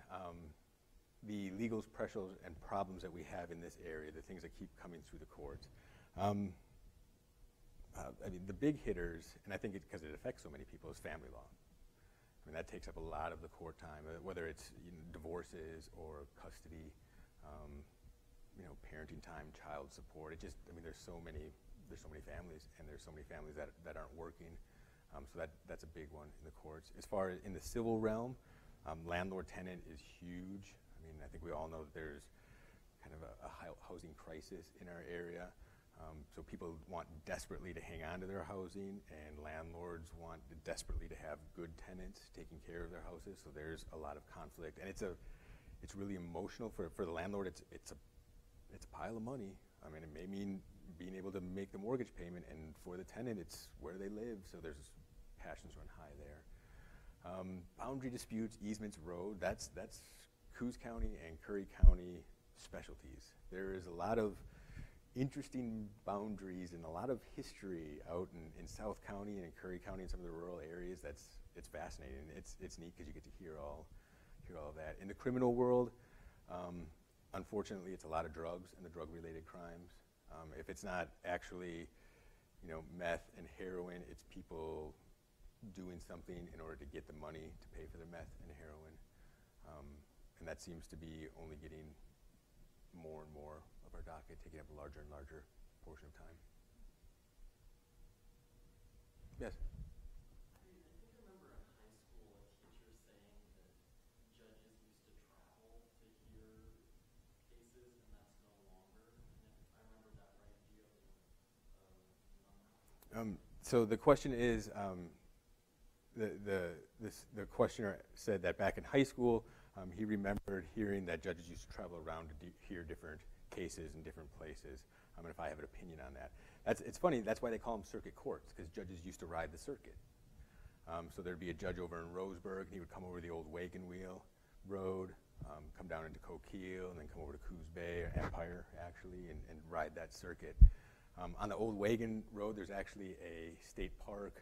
the legal pressures and problems that we have in this area, the things that keep coming through the courts. I mean, the big hitters, and I think because it affects so many people, is family law. I mean, that takes up a lot of the court time, whether it's divorces or custody, parenting time, child support. It just, I mean, there's so many families, and there's so many families that aren't working. So that's a big one in the courts. As far as in the civil realm, landlord-tenant is huge. I mean, I think we all know that there's kind of a housing crisis in our area. So people want desperately to hang on to their housing, and landlords want desperately to have good tenants taking care of their houses. So there's a lot of conflict, and it's really emotional for the landlord. It's a pile of money. I mean, it may mean being able to make the mortgage payment, and for the tenant, it's where they live. So there's passions run high there. Boundary disputes, easements, road. That's Coos County and Curry County specialties. There is a lot of interesting boundaries and a lot of history out in South County and in Curry County and some of the rural areas. It's fascinating. It's neat because you get to hear all of that. In the criminal world, unfortunately, it's a lot of drugs and the drug-related crimes. If it's not actually, meth and heroin, it's people doing something in order to get the money to pay for their meth and heroin. And that seems to be only getting more and more of our docket, taking up a larger and larger portion of time. Yes? I think I remember in high school a teacher saying that judges used to travel to hear cases, and that's no longer. And if I remember that right, do you have a So the question is, the questioner said that back in high school, he remembered hearing that judges used to travel around to hear different cases in different places. And if I have an opinion on that. It's funny, that's why they call them circuit courts, because judges used to ride the circuit. So there'd be a judge over in Roseburg, and he would come over the old wagon wheel road, come down into Coquille, and then come over to Coos Bay, or Empire, actually, and ride that circuit. On the old wagon road, there's actually a state park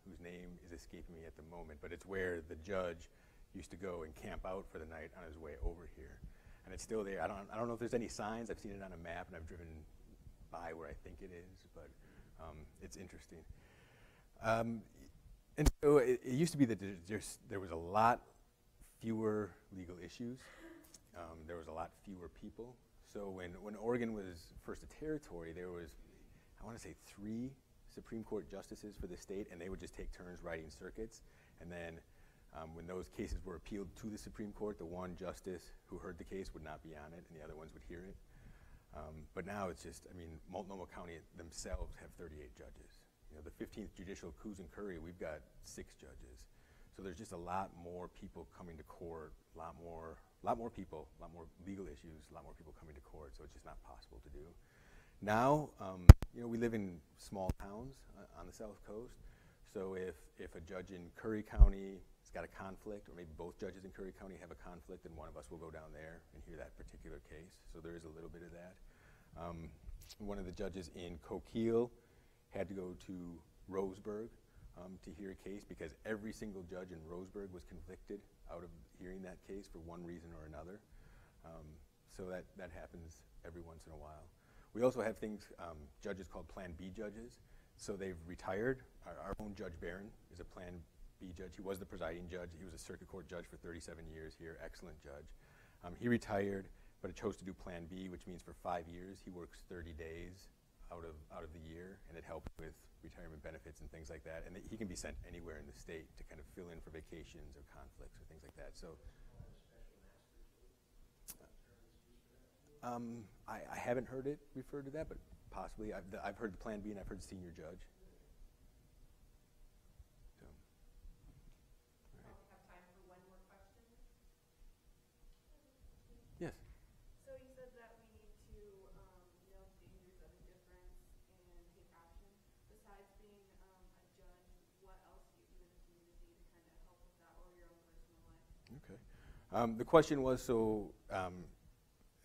whose name is escaping me at the moment, but it's where the judge used to go and camp out for the night on his way over here. And it's still there. I don't know if there's any signs. I've seen it on a map, and I've driven by where I think it is, but it's interesting. And so it used to be that there was a lot fewer legal issues. There was a lot fewer people. So when Oregon was first a territory, there was, I want to say, 3 Supreme Court justices for the state, and they would just take turns riding circuits. And then when those cases were appealed to the Supreme Court, the one justice who heard the case would not be on it, and the other ones would hear it. But now it's just, I mean, Multnomah County themselves have 38 judges. The 15th Judicial Coos and Curry, we've got 6 judges. So there's just a lot more people coming to court, a lot more people, a lot more legal issues, a lot more people coming to court, so it's just not possible to do. Now, we live in small towns on the South Coast, so if a judge in Curry County has got a conflict, or maybe both judges in Curry County have a conflict, then one of us will go down there and hear that particular case. So there is a little bit of that. One of the judges in Coquille had to go to Roseburg to hear a case because every single judge in Roseburg was convicted out of hearing that case for one reason or another. So that happens every once in a while. We also have things, judges called Plan B judges. So they've retired. Our own Judge Barron is a Plan B judge. He was the presiding judge. He was a circuit court judge for 37 years here, excellent judge. He retired, but chose to do Plan B, which means for 5 years he works 30 days out of the year, and it helps with retirement benefits and things like that. And he can be sent anywhere in the state to kind of fill in for vacations or conflicts or things like that. So I haven't heard it referred to that, but possibly. I've heard the Plan B and I've heard senior judge. So, We have time for one more question. Yes. So you said that we need to know the dangers of indifference and take action. Besides being a judge, what else do you do in the community to kind of help with that or your own personal life? Okay. The question was,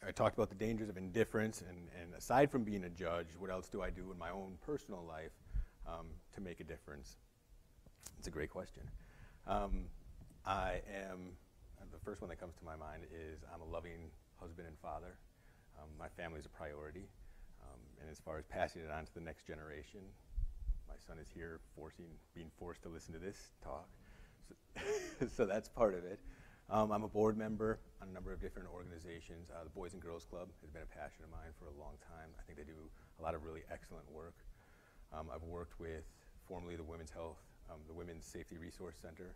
I talked about the dangers of indifference, and aside from being a judge, what else do I do in my own personal life to make a difference? It's a great question. The first one that comes to my mind is I'm a loving husband and father. My family is a priority. And as far as passing it on to the next generation, my son is here being forced to listen to this talk. So that's part of it. I'm a board member on a number of different organizations. The Boys and Girls Club has been a passion of mine for a long time. I think they do a lot of really excellent work. I've worked with formerly the Women's Health, the Women's Safety Resource Center.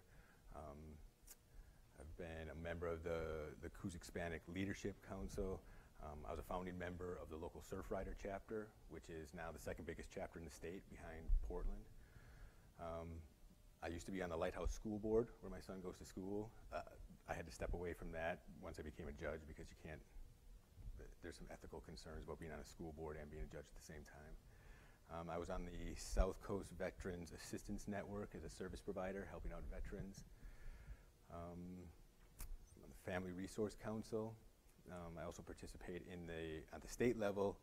I've been a member of the Coos Hispanic Leadership Council. I was a founding member of the local Surf Rider chapter, which is now the second biggest chapter in the state behind Portland. I used to be on the Lighthouse School Board where my son goes to school. I had to step away from that once I became a judge because you can't, there's some ethical concerns about being on a school board and being a judge at the same time. I was on the South Coast Veterans Assistance Network as a service provider, helping out veterans. On the Family Resource Council. I also participate at the state level.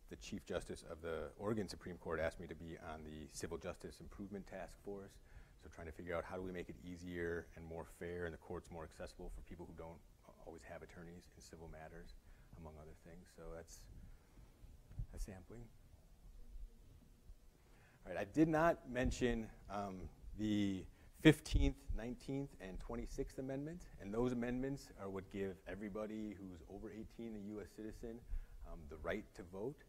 The Chief Justice of the Oregon Supreme Court asked me to be on the Civil Justice Improvement Task Force. So trying to figure out how do we make it easier and more fair and the courts more accessible for people who don't always have attorneys in civil matters, among other things. So that's a sampling. All right, I did not mention the 15th, 19th, and 26th Amendment, and those amendments are what give everybody who's over 18, a U.S. citizen, the right to vote.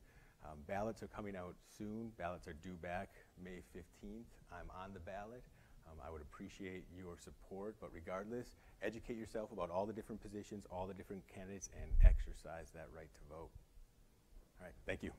Ballots are coming out soon. Ballots are due back May 15th. I'm on the ballot. I would appreciate your support, but regardless, educate yourself about all the different positions, all the different candidates, and exercise that right to vote. All right, thank you.